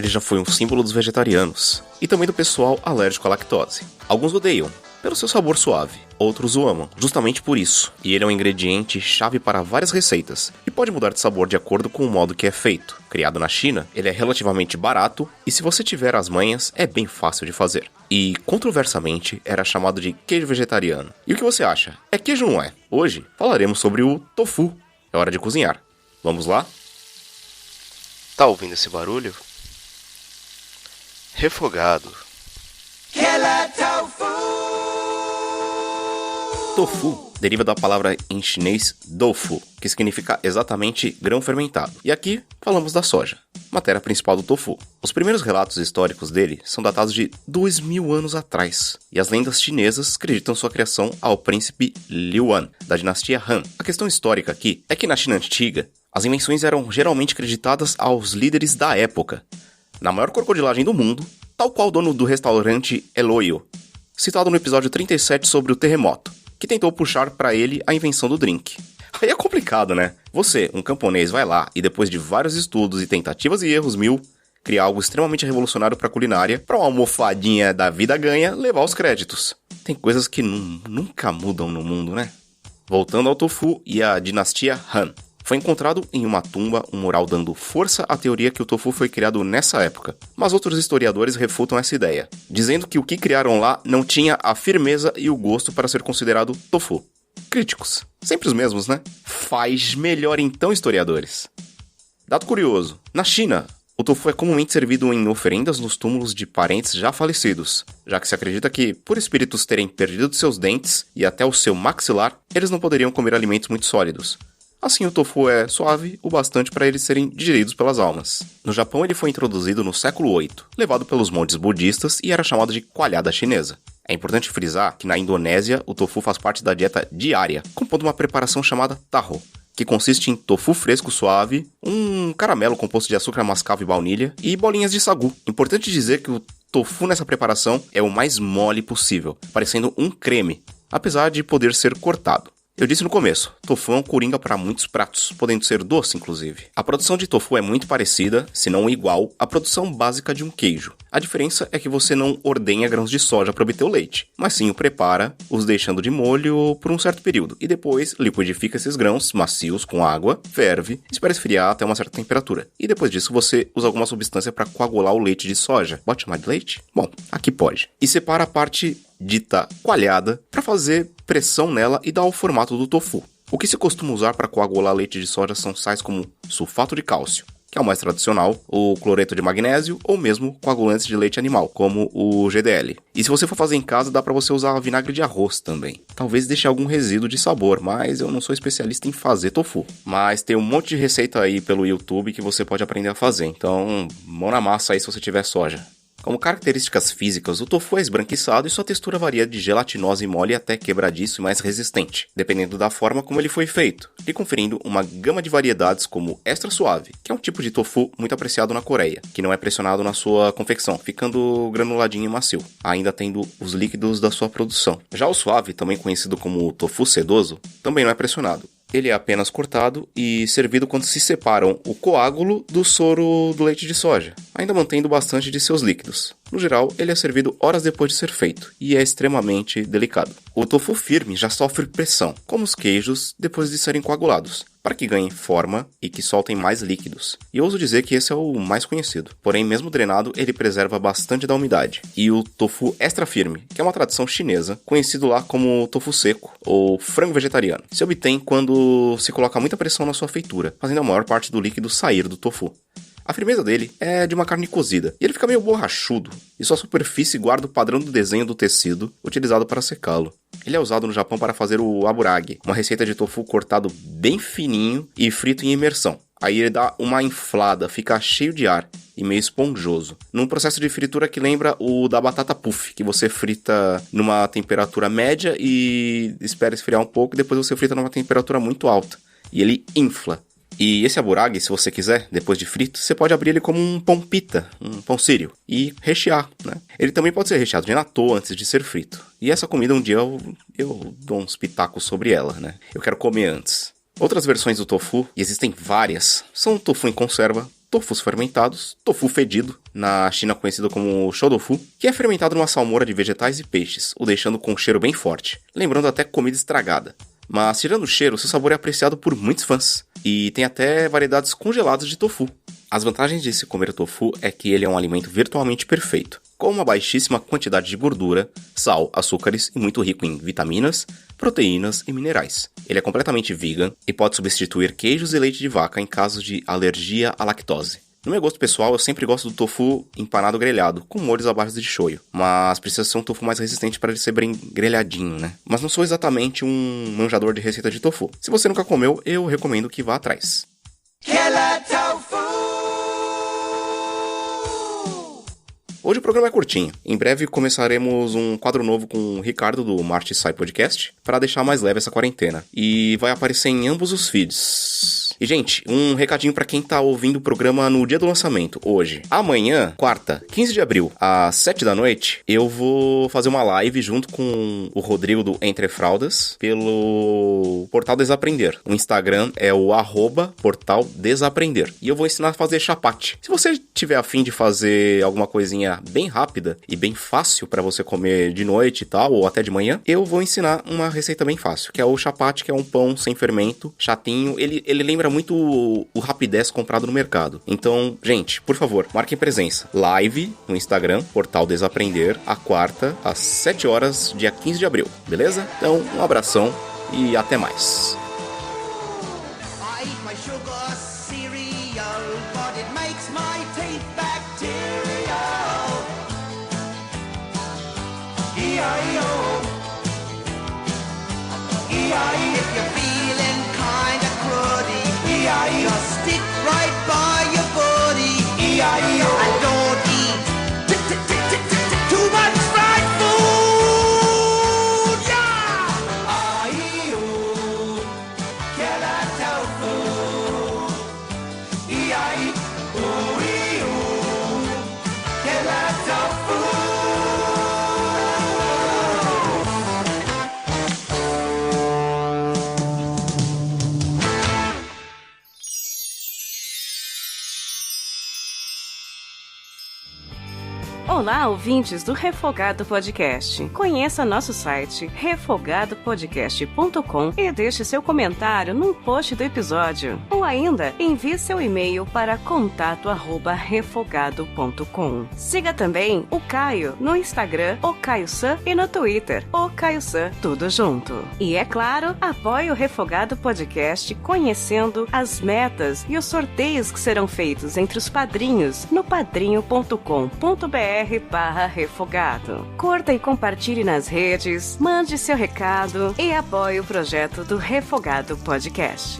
já foi um símbolo dos vegetarianos e também do pessoal alérgico à lactose. Alguns odeiam pelo seu sabor suave, outros o amam justamente por isso, e ele é um ingrediente chave para várias receitas e pode mudar de sabor de acordo com o modo que é feito. Criado na China, ele é relativamente barato e, se você tiver as manhas, é bem fácil de fazer. E, controversamente, era chamado de queijo vegetariano. E o que você acha? É queijo ou não é? Hoje falaremos sobre o tofu. É hora de cozinhar. Vamos lá? Tá ouvindo esse barulho? Refogado. Tofu deriva da palavra em chinês doufu, que significa exatamente grão fermentado. E aqui falamos da soja, matéria principal do tofu. Os primeiros relatos históricos dele são datados de 2000 anos atrás, e as lendas chinesas acreditam sua criação ao príncipe Liu An, da dinastia Han. A questão histórica aqui é que na China antiga, as invenções eram geralmente creditadas aos líderes da época. Na maior crocodilagem do mundo, tal qual o dono do restaurante Eloyo, citado no episódio 37 sobre o terremoto, que tentou puxar para ele a invenção do drink. Aí é complicado, né? Você, um camponês, vai lá e depois de vários estudos e tentativas e erros mil, criar algo extremamente revolucionário para a culinária, para uma almofadinha da vida ganha, levar os créditos. Tem coisas que nunca mudam no mundo, né? Voltando ao tofu e à dinastia Han. Foi encontrado em uma tumba um mural dando força à teoria que o tofu foi criado nessa época. Mas outros historiadores refutam essa ideia, dizendo que o que criaram lá não tinha a firmeza e o gosto para ser considerado tofu. Críticos, sempre os mesmos, né? Faz melhor então, historiadores. Dado curioso, na China, o tofu é comumente servido em oferendas nos túmulos de parentes já falecidos, já que se acredita que, por espíritos terem perdido seus dentes e até o seu maxilar, eles não poderiam comer alimentos muito sólidos. Assim, o tofu é suave o bastante para eles serem digeridos pelas almas. No Japão, ele foi introduzido no século VIII, levado pelos monges budistas e era chamado de coalhada chinesa. É importante frisar que na Indonésia, o tofu faz parte da dieta diária, compondo uma preparação chamada taho, que consiste em tofu fresco suave, um caramelo composto de açúcar mascavo e baunilha e bolinhas de sagu. Importante dizer que o tofu nessa preparação é o mais mole possível, parecendo um creme, apesar de poder ser cortado. Eu disse no começo, tofu é um coringa para muitos pratos, podendo ser doce inclusive. A produção de tofu é muito parecida, se não igual, à produção básica de um queijo. A diferença é que você não ordenha grãos de soja para obter o leite, mas sim o prepara, os deixando de molho por um certo período, e depois liquidifica esses grãos macios com água, ferve, espera esfriar até uma certa temperatura. E depois disso você usa alguma substância para coagular o leite de soja. Pode chamar de leite? Bom, aqui pode. E separa a parte dita coalhada para fazer pressão nela e dar o formato do tofu. O que se costuma usar para coagular leite de soja são sais como sulfato de cálcio, que é o mais tradicional, o cloreto de magnésio ou mesmo coagulantes de leite animal, como o GDL. E se você for fazer em casa, dá para você usar vinagre de arroz também. Talvez deixe algum resíduo de sabor, mas eu não sou especialista em fazer tofu. Mas tem um monte de receita aí pelo YouTube que você pode aprender a fazer, então mão na massa aí se você tiver soja. Como características físicas, o tofu é esbranquiçado e sua textura varia de gelatinosa e mole até quebradiço e mais resistente, dependendo da forma como ele foi feito, lhe conferindo uma gama de variedades como extra suave, que é um tipo de tofu muito apreciado na Coreia, que não é pressionado na sua confecção, ficando granuladinho e macio, ainda tendo os líquidos da sua produção. Já o suave, também conhecido como tofu sedoso, também não é pressionado. Ele é apenas cortado e servido quando se separam o coágulo do soro do leite de soja, ainda mantendo bastante de seus líquidos. No geral, ele é servido horas depois de ser feito e é extremamente delicado. O tofu firme já sofre pressão, como os queijos depois de serem coagulados, para que ganhem forma e que soltem mais líquidos. E eu ouso dizer que esse é o mais conhecido. Porém, mesmo drenado, ele preserva bastante da umidade. E o tofu extra firme, que é uma tradição chinesa, conhecido lá como tofu seco ou frango vegetariano, se obtém quando se coloca muita pressão na sua feitura, fazendo a maior parte do líquido sair do tofu. A firmeza dele é de uma carne cozida, e ele fica meio borrachudo, e sua superfície guarda o padrão do desenho do tecido utilizado para secá-lo. Ele é usado no Japão para fazer o aburage, uma receita de tofu cortado bem fininho e frito em imersão. Aí ele dá uma inflada, fica cheio de ar e meio esponjoso, num processo de fritura que lembra o da batata puff, que você frita numa temperatura média e espera esfriar um pouco, e depois você frita numa temperatura muito alta, e ele infla. E esse aburage, se você quiser, depois de frito, você pode abrir ele como um pão pita, um pão sírio, e rechear, né? Ele também pode ser recheado de natô antes de ser frito. E essa comida um dia eu dou uns pitacos sobre ela, né? Eu quero comer antes. Outras versões do tofu, e existem várias, são o tofu em conserva, tofus fermentados, tofu fedido, na China conhecido como shoutofu, que é fermentado numa salmoura de vegetais e peixes, o deixando com um cheiro bem forte, lembrando até comida estragada. Mas tirando o cheiro, seu sabor é apreciado por muitos fãs, e tem até variedades congeladas de tofu. As vantagens de se comer tofu é que ele é um alimento virtualmente perfeito, com uma baixíssima quantidade de gordura, sal, açúcares e muito rico em vitaminas, proteínas e minerais. Ele é completamente vegan e pode substituir queijos e leite de vaca em caso de alergia à lactose. No meu gosto pessoal, eu sempre gosto do tofu empanado grelhado, com molhos à base de shoyu. Mas precisa ser um tofu mais resistente para ele ser bem grelhadinho, né? Mas não sou exatamente um manjador de receita de tofu. Se você nunca comeu, eu recomendo que vá atrás. Hoje o programa é curtinho. Em breve começaremos um quadro novo com o Ricardo do Marte Sai Podcast para deixar mais leve essa quarentena. E vai aparecer em ambos os feeds. E, gente, um recadinho pra quem tá ouvindo o programa no dia do lançamento, hoje. Amanhã, quarta, 15 de abril, às 7 da noite, eu vou fazer uma live junto com o Rodrigo do Entre Fraldas pelo Portal Desaprender. O Instagram é o @Portal Desaprender. E eu vou ensinar a fazer chapate. Se você tiver a fim de fazer alguma coisinha bem rápida e bem fácil pra você comer de noite e tal, ou até de manhã, eu vou ensinar uma receita bem fácil, que é o chapate, que é um pão sem fermento, chatinho. Ele lembra muito o Rapidez comprado no mercado. Então, gente, por favor, marquem presença. Live no Instagram, Portal Desaprender, a quarta, às 7 horas, dia 15 de abril, beleza? Então, um abração e até mais. Just stick right by your body, E-I-E-O. And don't eat too much fried food, yeah! I-E-O, killer tofu. E-I-E-O, killer tofu. Olá, ouvintes do Refogado Podcast. Conheça nosso site refogadopodcast.com e deixe seu comentário no post do episódio. Ou ainda, envie seu e-mail para contato@refogado.com. Siga também o Caio no Instagram, o Caio San, e no Twitter, o Caio San, tudo junto. E é claro, apoie o Refogado Podcast conhecendo as metas e os sorteios que serão feitos entre os padrinhos no padrinho.com.br/refogado. Curta e compartilhe nas redes, mande seu recado e apoie o projeto do Refogado Podcast.